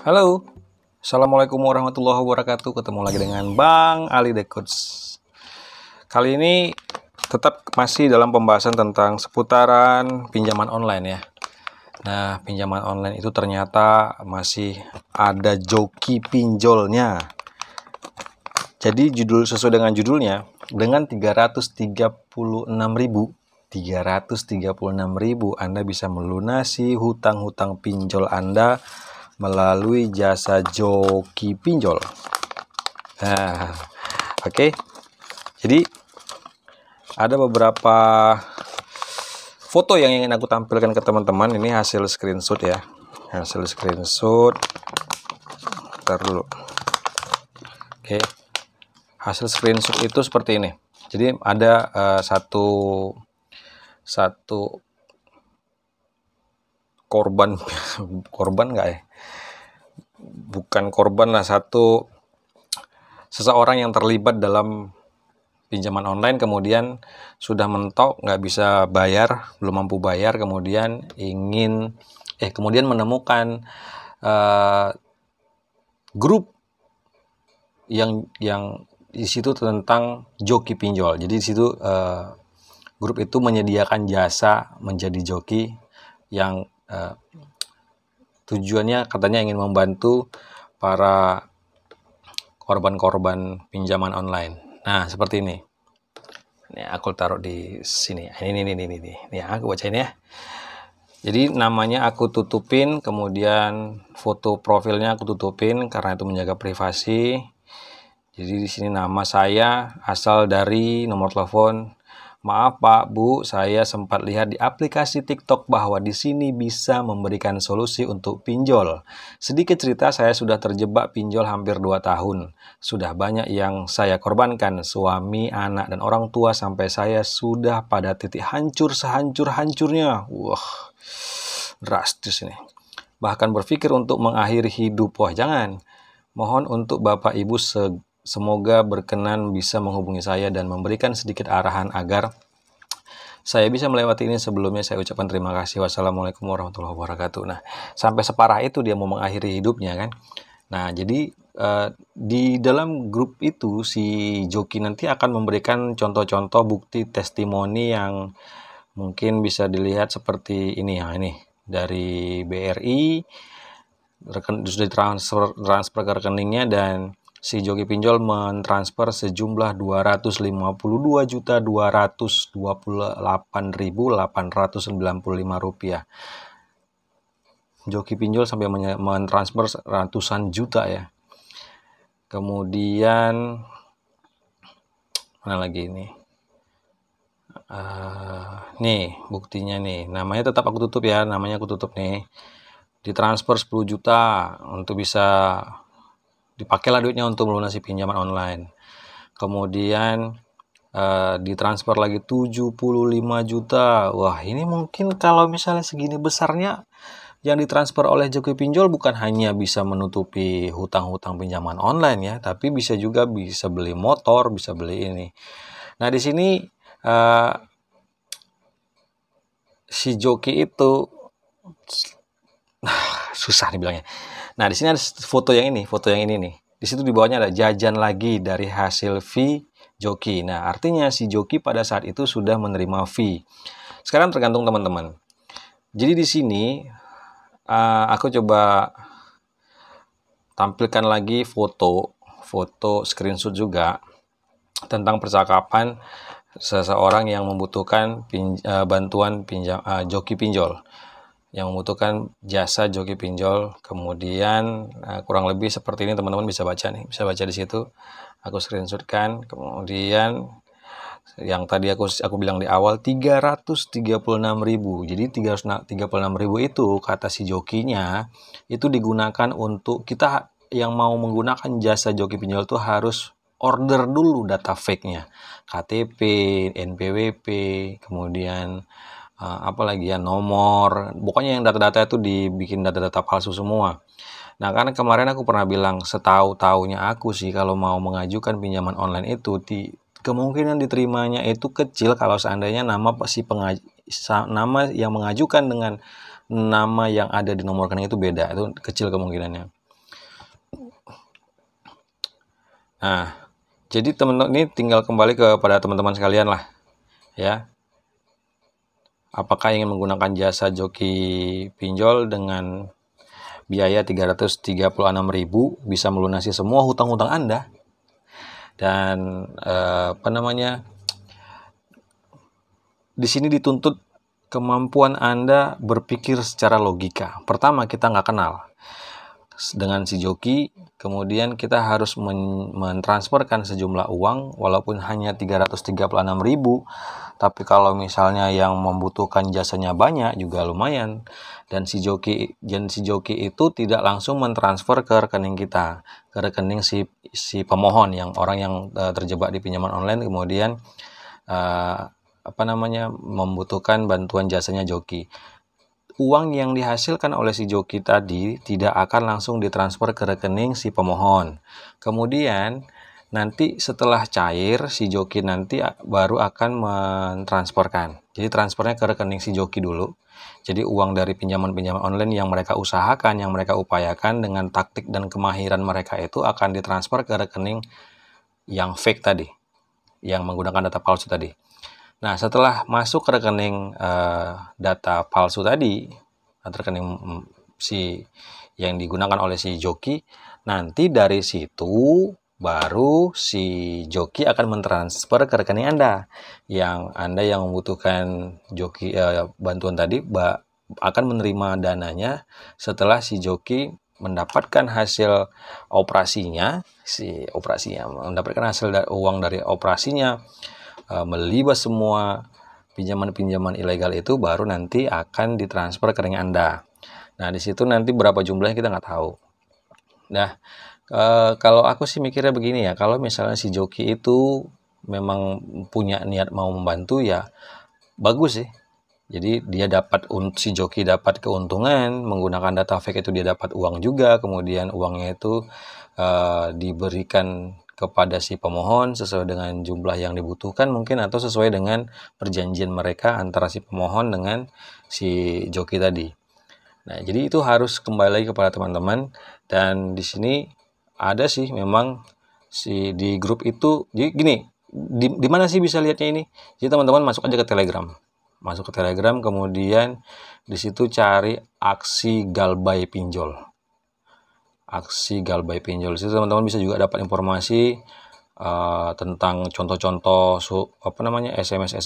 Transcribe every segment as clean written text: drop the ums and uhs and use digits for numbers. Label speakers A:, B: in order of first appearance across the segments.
A: Halo, Assalamualaikum warahmatullahi wabarakatuh. Ketemu lagi dengan Bang Ali The Coach. Kali ini tetap masih dalam pembahasan tentang seputaran pinjaman online ya. Nah, pinjaman online itu ternyata masih ada joki pinjolnya. Jadi sesuai dengan judulnya, dengan 336.000 Anda bisa melunasi hutang-hutang pinjol Anda melalui jasa joki pinjol. Nah, oke. Jadi ada beberapa foto yang ingin aku tampilkan ke teman-teman. Ini hasil screenshot ya. Hasil screenshot. Bentar dulu. Oke. Hasil screenshot itu seperti ini. Jadi ada satu korban nggak ya? Bukan korban lah, seseorang yang terlibat dalam pinjaman online, kemudian sudah mentok, nggak bisa bayar, belum mampu bayar, kemudian kemudian menemukan grup yang di situ tentang joki pinjol. Jadi di situ grup itu menyediakan jasa menjadi joki yang tujuannya katanya ingin membantu para korban-korban pinjaman online. Nah, seperti ini. Ini aku taruh di sini. Ini aku bacain ya. Jadi namanya aku tutupin, kemudian foto profilnya aku tutupin karena itu menjaga privasi. Jadi di sini nama saya, asal dari nomor telepon. Maaf Pak, Bu, saya sempat lihat di aplikasi TikTok bahwa di sini bisa memberikan solusi untuk pinjol. Sedikit cerita, saya sudah terjebak pinjol hampir 2 tahun. Sudah banyak yang saya korbankan, suami, anak, dan orang tua, sampai saya sudah pada titik hancur sehancur-hancurnya. Wah, drastis ini. Bahkan berpikir untuk mengakhiri hidup. Wah, jangan. Mohon untuk Bapak Ibu semoga berkenan bisa menghubungi saya dan memberikan sedikit arahan agar saya bisa melewati ini. Sebelumnya saya ucapkan terima kasih. Wassalamualaikum warahmatullahi wabarakatuh. Nah, sampai separah itu dia mau mengakhiri hidupnya kan. Nah, jadi di dalam grup itu si joki nanti akan memberikan contoh-contoh bukti testimoni yang mungkin bisa dilihat seperti ini ya. Ini dari BRI, sudah transfer ke rekeningnya, dan si joki pinjol mentransfer sejumlah Rp252.228.895. Joki pinjol sampai mentransfer ratusan juta ya. Kemudian mana lagi ini? Nih buktinya nih. Namanya tetap aku tutup ya. Namanya aku tutup nih. Ditransfer 10 juta untuk bisa dipakailah duitnya untuk melunasi pinjaman online. Kemudian ditransfer lagi 75 juta. Wah, ini mungkin kalau misalnya segini besarnya yang ditransfer oleh joki pinjol bukan hanya bisa menutupi hutang-hutang pinjaman online ya, tapi bisa juga bisa beli motor, bisa beli ini. Nah, di sini si joki itu susah dibilangnya. Nah, di sini ada foto yang ini nih. Di situ di bawahnya ada jajan lagi dari hasil fee joki. Nah, artinya si joki pada saat itu sudah menerima fee. Sekarang tergantung teman-teman. Jadi di sini aku coba tampilkan lagi foto screenshot juga tentang percakapan seseorang yang membutuhkan bantuan joki pinjol, yang membutuhkan jasa joki pinjol. Kemudian kurang lebih seperti ini, teman-teman bisa baca nih, bisa baca di situ. Aku screenshotkan. Kemudian yang tadi aku bilang di awal 336.000. Jadi 336.000 itu kata si jokinya itu digunakan untuk kita yang mau menggunakan jasa joki pinjol itu harus order dulu data fake-nya, KTP, NPWP, kemudian apalagi ya, nomor, pokoknya yang data-data itu dibikin data-data palsu semua. Nah, karena kemarin aku pernah bilang, setahu-tahunya aku sih kalau mau mengajukan pinjaman online itu kemungkinan diterimanya itu kecil kalau seandainya nama yang mengajukan dengan nama yang ada di nomor rekening itu beda, itu kecil kemungkinannya. Nah, jadi teman-teman ini tinggal kembali kepada teman-teman sekalian lah, ya. Apakah ingin menggunakan jasa joki pinjol dengan biaya 336.000 bisa melunasi semua hutang-hutang Anda, dan di sini dituntut kemampuan Anda berpikir secara logika. Pertama, kita nggak kenal dengan si joki, kemudian kita harus mentransferkan sejumlah uang, walaupun hanya 336.000, tapi kalau misalnya yang membutuhkan jasanya banyak juga lumayan. Dan si joki itu tidak langsung mentransfer ke rekening kita, ke rekening si pemohon, yang orang yang terjebak di pinjaman online, kemudian membutuhkan bantuan jasanya joki. Uang yang dihasilkan oleh si joki tadi tidak akan langsung ditransfer ke rekening si pemohon. Kemudian nanti setelah cair, si joki nanti baru akan mentransferkan. Jadi transfernya ke rekening si joki dulu. Jadi uang dari pinjaman-pinjaman online yang mereka usahakan, yang mereka upayakan dengan taktik dan kemahiran mereka itu akan ditransfer ke rekening yang fake tadi, yang menggunakan data palsu tadi. Nah, setelah masuk ke rekening data palsu tadi, atau rekening yang digunakan oleh si joki, nanti dari situ baru si joki akan mentransfer ke rekening Anda. Anda yang membutuhkan joki bantuan tadi akan menerima dananya setelah si joki mendapatkan hasil operasinya, mendapatkan hasil uang dari operasinya, melibas semua pinjaman-pinjaman ilegal itu, baru nanti akan ditransfer ke rekening Anda. Nah, di situ nanti berapa jumlahnya kita nggak tahu. Nah, kalau aku sih mikirnya begini ya, kalau misalnya si joki itu memang punya niat mau membantu, ya bagus sih. Jadi si joki dapat keuntungan, menggunakan data fake itu dia dapat uang juga, kemudian uangnya itu diberikan kepada si pemohon sesuai dengan jumlah yang dibutuhkan mungkin, atau sesuai dengan perjanjian mereka antara si pemohon dengan si joki tadi. Nah, jadi itu harus kembali lagi kepada teman-teman. Dan di sini ada sih memang di grup itu, jadi gini, di mana sih bisa lihatnya ini? Jadi teman-teman masuk aja ke Telegram. Kemudian di situ cari aksi Galbay Pinjol. Di situ teman-teman bisa juga dapat informasi tentang contoh-contoh SMS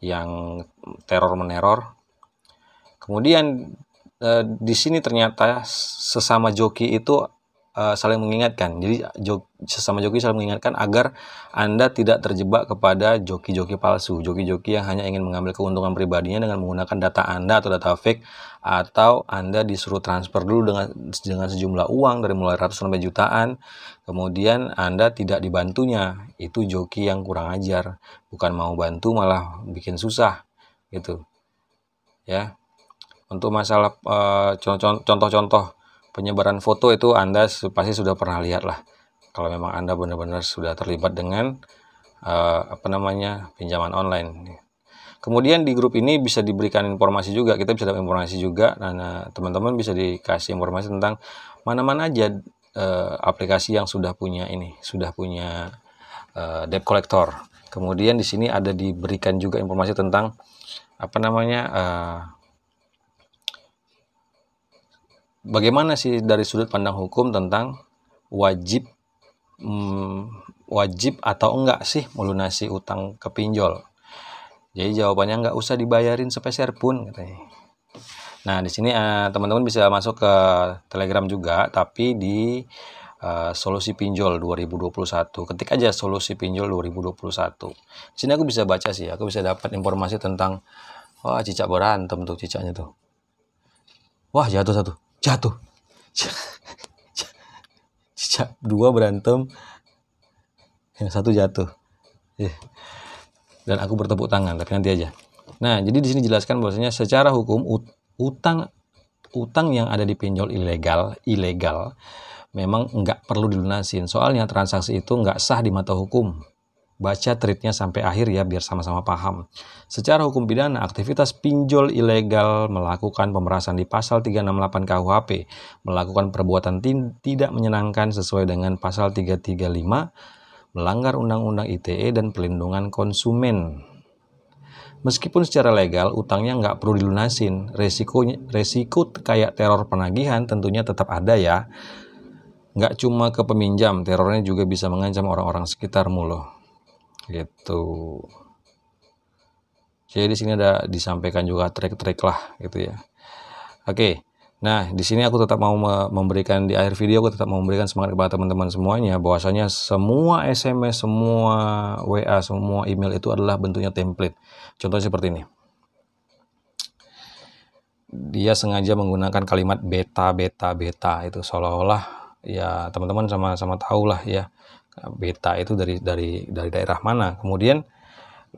A: yang teror meneror. Kemudian di sini ternyata sesama joki itu saling mengingatkan. Jadi sesama joki saling mengingatkan agar Anda tidak terjebak kepada joki-joki palsu, joki-joki yang hanya ingin mengambil keuntungan pribadinya dengan menggunakan data Anda atau data fake, atau Anda disuruh transfer dulu dengan sejumlah uang dari mulai ratusan sampai jutaan, kemudian Anda tidak dibantunya. Itu joki yang kurang ajar, bukan mau bantu malah bikin susah gitu ya. Untuk masalah contoh-contoh penyebaran foto itu Anda pasti sudah pernah lihat lah, kalau memang Anda benar-benar sudah terlibat dengan pinjaman online. Kemudian di grup ini bisa diberikan informasi juga, kita bisa dapat informasi juga. Nah, teman-teman bisa dikasih informasi tentang mana-mana aja aplikasi yang sudah punya debt collector. Kemudian di sini ada diberikan juga informasi tentang bagaimana sih dari sudut pandang hukum tentang wajib atau enggak sih melunasi utang ke pinjol. Jadi jawabannya nggak usah dibayarin sepeser pun katanya. Nah, di sini teman-teman bisa masuk ke Telegram juga, tapi di Solusi Pinjol 2021. Ketik aja Solusi Pinjol 2021. Di sini aku bisa baca sih, aku bisa dapat informasi tentang cicak berantem tuh cicaknya tuh. Wah, jatuh satu. Cicak dua berantem, yang satu jatuh. Dan aku bertepuk tangan, tapi nanti aja. Nah, jadi di sini jelaskan bahwasanya secara hukum utang yang ada di pinjol ilegal memang nggak perlu dilunasin. Soalnya transaksi itu nggak sah di mata hukum. baca threadnya sampai akhir ya, biar sama-sama paham. Secara hukum pidana, aktivitas pinjol ilegal melakukan pemerasan di pasal 368 KUHP, melakukan perbuatan tidak menyenangkan sesuai dengan pasal 335, melanggar Undang-Undang ITE dan Pelindungan Konsumen. Meskipun secara legal utangnya nggak perlu dilunasin, resiko kayak teror penagihan tentunya tetap ada ya. Nggak cuma ke peminjam, terornya juga bisa mengancam orang-orang sekitarmu loh. Gitu. Jadi di sini ada disampaikan juga trik-trik lah gitu ya. Oke. Nah, di sini aku tetap mau memberikan, di akhir video aku tetap memberikan semangat kepada teman-teman semuanya bahwasanya semua SMS, semua WA, semua email itu adalah bentuknya template. Contohnya seperti ini. Dia sengaja menggunakan kalimat beta itu, seolah-olah ya teman-teman sama-sama tahu lah ya, beta itu dari daerah mana. Kemudian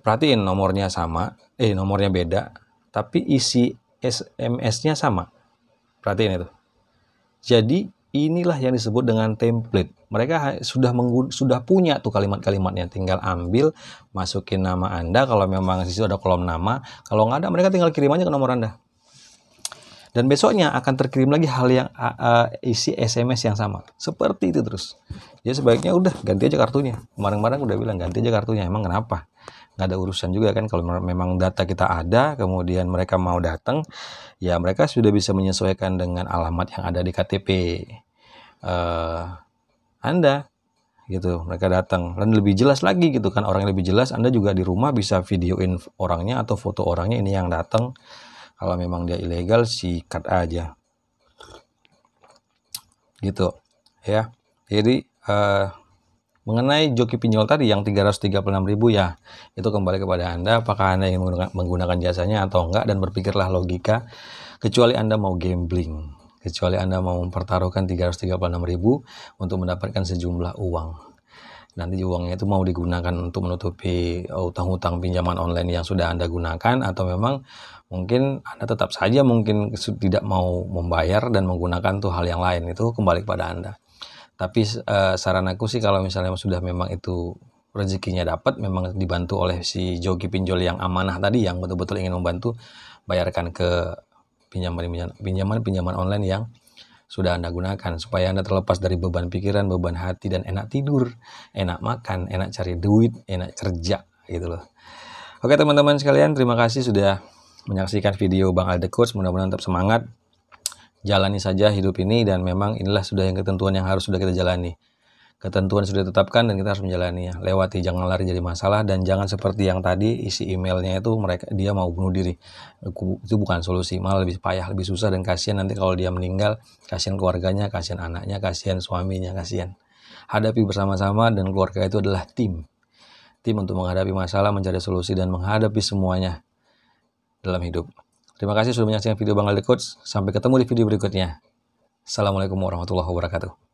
A: perhatiin nomornya sama, nomornya beda, tapi isi SMS-nya sama. Perhatiin itu. Jadi inilah yang disebut dengan template. Mereka sudah punya tuh kalimat-kalimatnya, tinggal ambil, masukin nama Anda kalau memang di situ ada kolom nama. Kalau nggak ada, mereka tinggal kirim aja ke nomor Anda. Dan besoknya akan terkirim lagi hal yang isi SMS yang sama. Seperti itu terus. Jadi sebaiknya udah ganti aja kartunya. Kemarin-kemarin udah bilang ganti aja kartunya. Emang kenapa? Nggak ada urusan juga kan kalau memang data kita ada, kemudian mereka mau datang, ya mereka sudah bisa menyesuaikan dengan alamat yang ada di KTP Anda gitu. Mereka datang dan lebih jelas lagi gitu kan, orangnya lebih jelas. Anda juga di rumah bisa videoin orangnya atau foto orangnya, ini yang datang. Kalau memang dia ilegal, sikat aja gitu ya. Jadi mengenai joki pinjol tadi yang 336.000 ya, itu kembali kepada Anda, apakah Anda ingin menggunakan jasanya atau enggak, dan berpikirlah logika. Kecuali Anda mau gambling, kecuali Anda mau mempertaruhkan 336.000 untuk mendapatkan sejumlah uang. Nanti uangnya itu mau digunakan untuk menutupi utang-utang pinjaman online yang sudah Anda gunakan, atau memang mungkin Anda tetap saja mungkin tidak mau membayar dan menggunakan tuh hal yang lain. Itu kembali kepada Anda. Tapi saran aku sih, kalau misalnya sudah memang itu rezekinya dapat, memang dibantu oleh si joki pinjol yang amanah tadi, yang betul-betul ingin membantu, bayarkan ke pinjaman online yang sudah Anda gunakan, supaya Anda terlepas dari beban pikiran, beban hati, dan enak tidur, enak makan, enak cari duit, enak kerja gitu loh. Oke teman-teman sekalian, terima kasih sudah menyaksikan video Bang Alde Coach. Mudah-mudahan tetap semangat, jalani saja hidup ini, dan memang inilah sudah yang ketentuan yang harus sudah kita jalani. Ketentuan sudah ditetapkan dan kita harus menjalaninya. Lewati, jangan lari jadi masalah, dan jangan seperti yang tadi isi emailnya itu dia mau bunuh diri. Itu bukan solusi, malah lebih payah, lebih susah, dan kasihan nanti kalau dia meninggal, kasihan keluarganya, kasihan anaknya, kasihan suaminya, kasihan. Hadapi bersama-sama, dan keluarga itu adalah tim untuk menghadapi masalah, mencari solusi, dan menghadapi semuanya dalam hidup. Terima kasih sudah menyaksikan video Bang Alde Coach. Sampai ketemu di video berikutnya. Assalamualaikum warahmatullahi wabarakatuh.